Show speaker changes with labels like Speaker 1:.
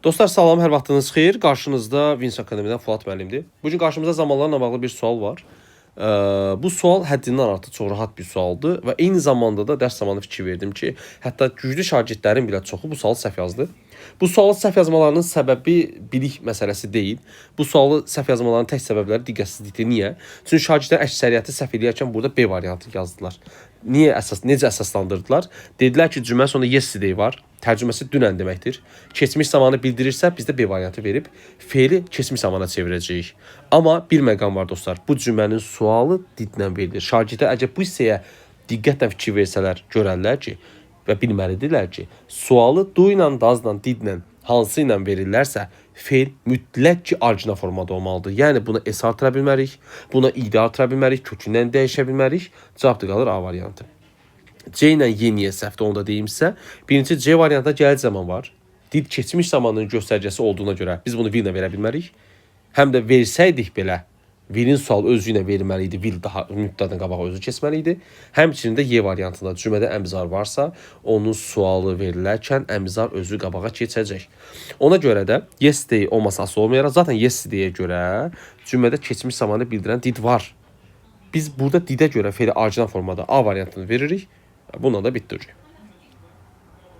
Speaker 1: Dostlar salam, hər vaxtınız xeyir. Qarşınızda Wins Akademiyadan Fuad müəllimdir. Bugün qarşımızda zamanlarla bağlı bir sual var. Bu sual həddindən artıq çox rahat bir sualdır və eyni zamanda da dərs zamanı fikir verdim ki, hətta güclü şagirdlərin belə çoxu bu sualı səhv yazdı. Bu sualı səhv yazmalarının səbəbi bilik məsələsi deyil. Bu sualı səhv yazmalarının tək səbəbləri diqqətsizlikdir. Niyə? Çünki şagirdlərin əksəriyyəti səhv eləyərkən burada B variantı yazdılar. Necə əsaslandırdılar? Dedilər ki, cümlə sonunda yesterday var. Tərcüməsi dünən deməkdir. Keçmiş zamanı bildirirsə, biz də B variantı verib feili keçmiş zamana çevirəcəyik. Amma bir məqam var dostlar. Bu cümlənin sualı didlə verilir. Şagirdlər əgər bu hissəyə diqqətlə fikir versələr, görərlər ki, və bilməlidirlər ki, sualı do ilə, dazla, didlə hansı ilə verirlərsə, feil mütləq ki, orijinal formada olmalıdır. Yəni, buna S artıra bilmərik, buna id artıra bilmərik, kökündən dəyişə bilmərik. Cavab da qalır A variantı. C ilə Y niyə səhvdir, onu da deyimsə, birinci C variantda gəlici zaman var. Did keçmiş zamanın göstəricəsi olduğuna görə biz bunu will ilə verə bilmərik. Həm də versəydik belə, willin sualı özü ilə verilməli idi, will daha mübtədən qabağa özü keçməli idi. Həmçinin də Y variantında cümlədə əmzar varsa, onun sualı verilərkən əmzar özü qabağa keçəcək. Ona görə də yesterday olmasa asıl olmayaraq, zaten yesterday'ə görə cümlədə keçmiş zamanı bildirən did var. Biz burada didə görə feili orijinal formada A variantını veririk. Bununla da bitdi.